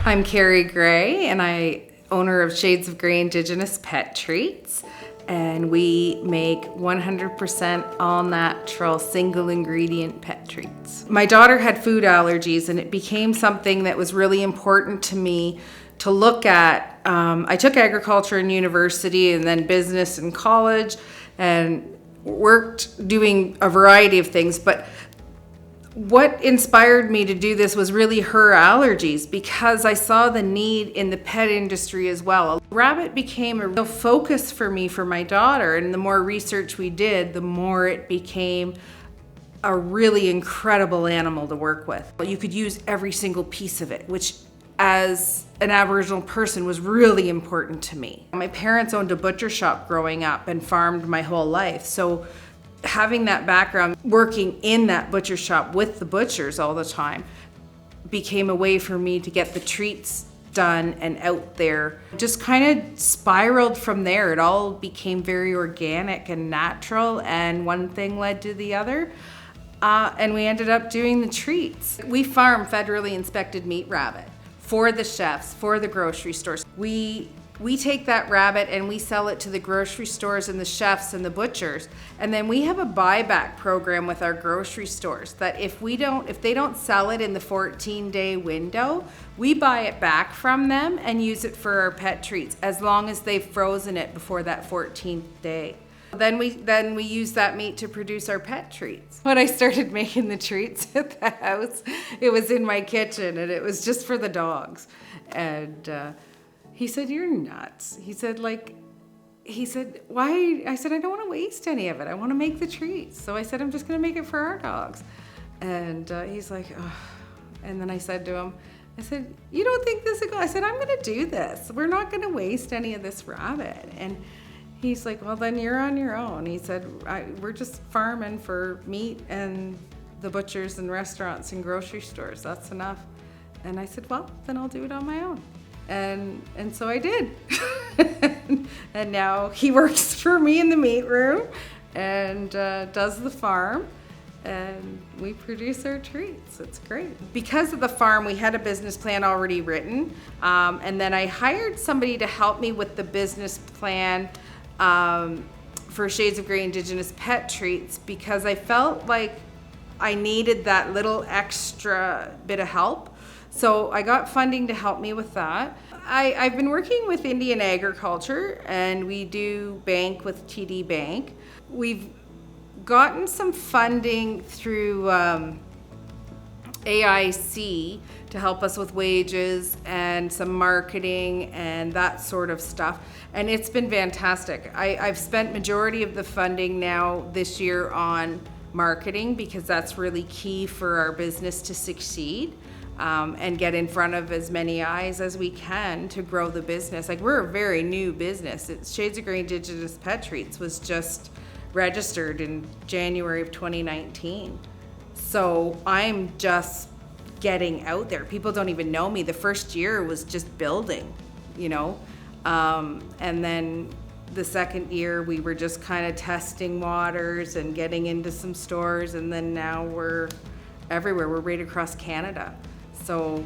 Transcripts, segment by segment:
I'm Keri Gray, and I'm owner of Shades of Grey Indigenous Pet Treats, and we make 100% all natural single ingredient pet treats. My daughter had food allergies, and it became something that was really important to me to look at. I took agriculture in university and then business in college and worked doing a variety of things, but what inspired me to do this was really her allergies, because I saw the need in the pet industry as well. Rabbit became a real focus for me for my daughter, and the more research we did, the more it became a really incredible animal to work with. You could use every single piece of it, which as an Aboriginal person was really important to me. My parents owned a butcher shop growing up and farmed my whole life, so having that background, working in that butcher shop with the butchers all the time, became a way for me to get the treats done and out there. Just kind of spiraled from there. It all became very organic and natural, and one thing led to the other. And we ended up doing the treats. We farm federally inspected meat rabbit for the chefs, for the grocery stores. We take that rabbit and we sell it to the grocery stores and the chefs and the butchers. And then we have a buyback program with our grocery stores that if they don't sell it in the 14-day window, we buy it back from them and use it for our pet treats as long as they've frozen it before that 14th day. Then we use that meat to produce our pet treats. When I started making the treats at the house, it was in my kitchen and it was just for the dogs. And he said, "You're nuts." He said, "Why?" I said, "I don't want to waste any of it. I want to make the treats." So I said, "I'm just going to make it for our dogs." And he's like, "Oh." And then I said to him, I said, "You don't think this is good?" I said, "I'm going to do this. We're not going to waste any of this rabbit." And he's like, "Well, then you're on your own." He said, "We're just farming for meat and the butchers and restaurants and grocery stores. That's enough." And I said, "Well, then I'll do it on my own." And so I did. And now he works for me in the meat room and does the farm, and we produce our treats. It's great. Because of the farm, we had a business plan already written, and then I hired somebody to help me with the business plan for Shades of Grey Indigenous Pet Treats, because I felt like I needed that little extra bit of help. So I got funding to help me with that. I've been working with Indian Agriculture, and we do bank with TD Bank. We've gotten some funding through AIC to help us with wages and some marketing and that sort of stuff. And it's been fantastic. I've spent majority of the funding now this year on marketing, because that's really key for our business to succeed. And get in front of as many eyes as we can to grow the business. Like, we're a very new business. Shades of Grey Indigenous Pet Treats was just registered in January of 2019. So I'm just getting out there. People don't even know me. The first year was just building, and then the second year we were just kind of testing waters and getting into some stores, and then now we're everywhere. We're right across Canada. So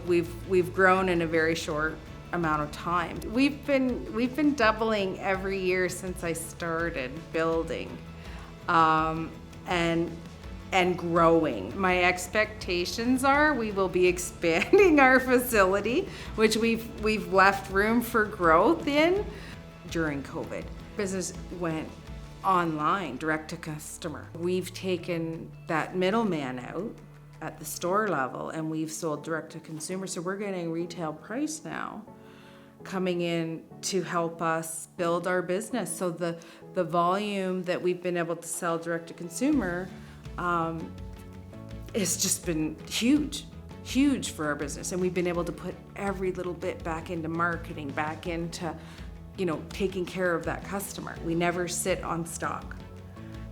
we've grown in a very short amount of time. We've been doubling every year since I started building, and growing. My expectations are we will be expanding our facility, which we've left room for growth in. During COVID, business went online, direct to customer. We've taken that middleman out at the store level, and we've sold direct to consumer. So we're getting retail price now coming in to help us build our business. So the volume that we've been able to sell direct to consumer has just been huge for our business. And we've been able to put every little bit back into marketing, back into, taking care of that customer. We never sit on stock.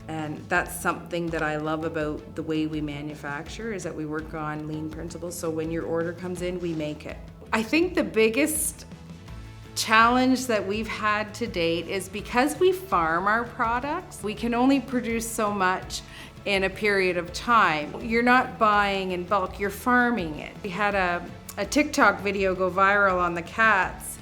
And that's something that I love about the way we manufacture, is that we work on lean principles. So when your order comes in, we make it. I think the biggest challenge that we've had to date is because we farm our products, we can only produce so much in a period of time. You're not buying in bulk, you're farming it. We had a a TikTok video go viral on the cats,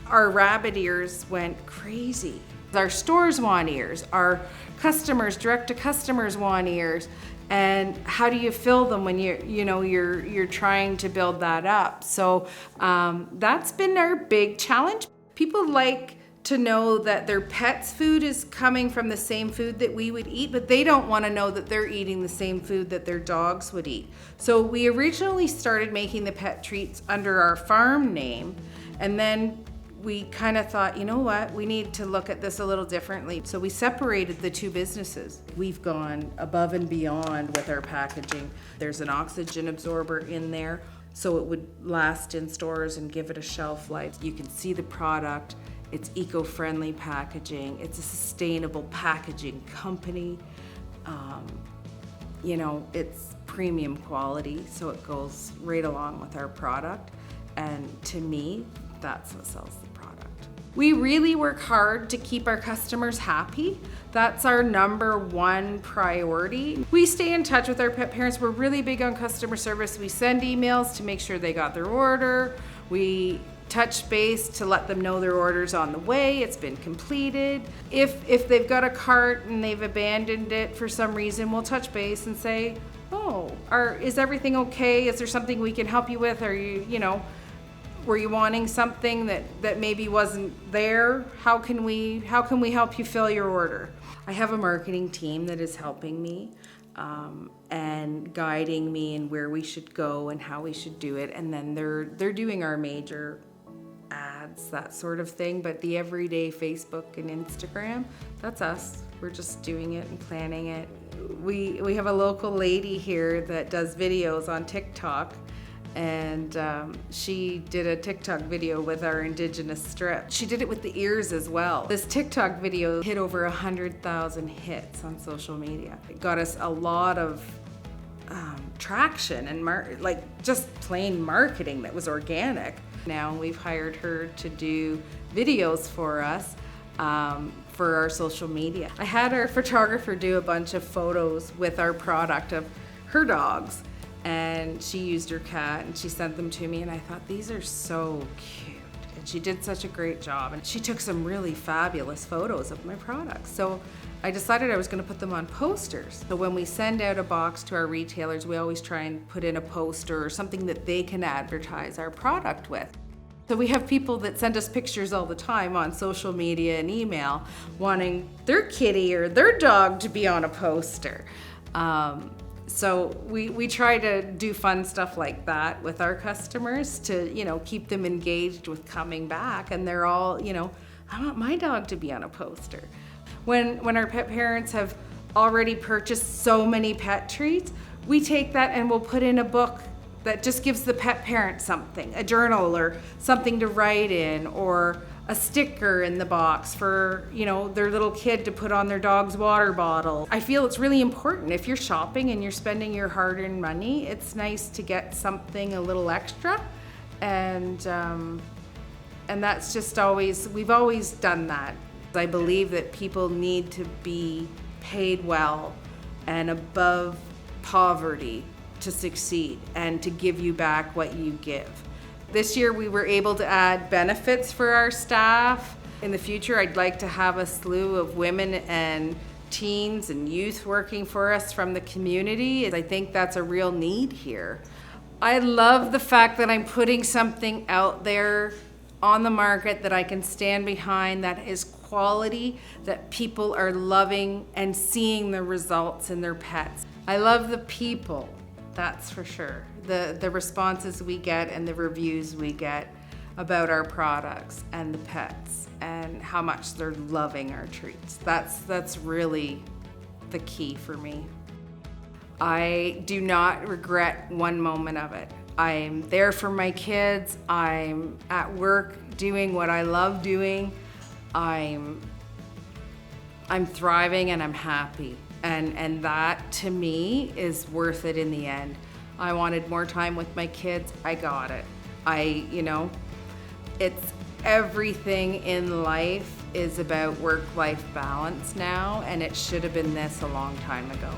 our rabbit ears went crazy. Our stores want ears, our customers, direct to customers want ears. And how do you fill them when you're trying to build that up? So that's been our big challenge. People like to know that their pet's food is coming from the same food that we would eat, but they don't want to know that they're eating the same food that their dogs would eat. So we originally started making the pet treats under our farm name, and then we kind of thought, you know what, we need to look at this a little differently. So we separated the two businesses. We've gone above and beyond with our packaging. There's an oxygen absorber in there, so it would last in stores and give it a shelf life. You can see the product. It's eco-friendly packaging. It's a sustainable packaging company. It's premium quality, so it goes right along with our product. And to me, that's what sells the product. We really work hard to keep our customers happy. That's our number one priority. We stay in touch with our pet parents. We're really big on customer service. We send emails to make sure they got their order. We touch base to let them know their order's on the way, it's been completed. If they've got a cart and they've abandoned it for some reason, we'll touch base and say, is everything okay? Is there something we can help you with? Are were you wanting something that maybe wasn't there? How can we help you fill your order? I have a marketing team that is helping me and guiding me in where we should go and how we should do it. And then they're doing our major ads, that sort of thing. But the everyday Facebook and Instagram, that's us. We're just doing it and planning it. We have a local lady here that does videos on TikTok, and she did a TikTok video with our Indigenous strip. She did it with the ears as well. This TikTok video hit over 100,000 hits on social media. It got us a lot of traction and just plain marketing that was organic. Now we've hired her to do videos for us for our social media. I had our photographer do a bunch of photos with our product of her dogs, and she used her cat and she sent them to me, and I thought, these are so cute. And she did such a great job, and she took some really fabulous photos of my products. So I decided I was going to put them on posters. So when we send out a box to our retailers, we always try and put in a poster or something that they can advertise our product with. So we have people that send us pictures all the time on social media and email wanting their kitty or their dog to be on a poster. So we try to do fun stuff like that with our customers to, keep them engaged with coming back. And they're all, I want my dog to be on a poster. When our pet parents have already purchased so many pet treats, we take that and we'll put in a book that just gives the pet parent something, a journal or something to write in, or a sticker in the box for, their little kid to put on their dog's water bottle. I feel it's really important. If you're shopping and you're spending your hard-earned money, it's nice to get something a little extra. And that's just we've always done that. I believe that people need to be paid well and above poverty to succeed and to give you back what you give. This year we were able to add benefits for our staff. In the future, I'd like to have a slew of women and teens and youth working for us from the community. I think that's a real need here. I love the fact that I'm putting something out there on the market that I can stand behind, that is quality, that people are loving and seeing the results in their pets. I love the people. That's for sure. The responses we get and the reviews we get about our products and the pets and how much they're loving our treats. That's really the key for me. I do not regret one moment of it. I'm there for my kids. I'm at work doing what I love doing. I'm thriving and I'm happy. And that, to me, is worth it in the end. I wanted more time with my kids. I got it. It's everything in life is about work-life balance now, and it should have been this a long time ago.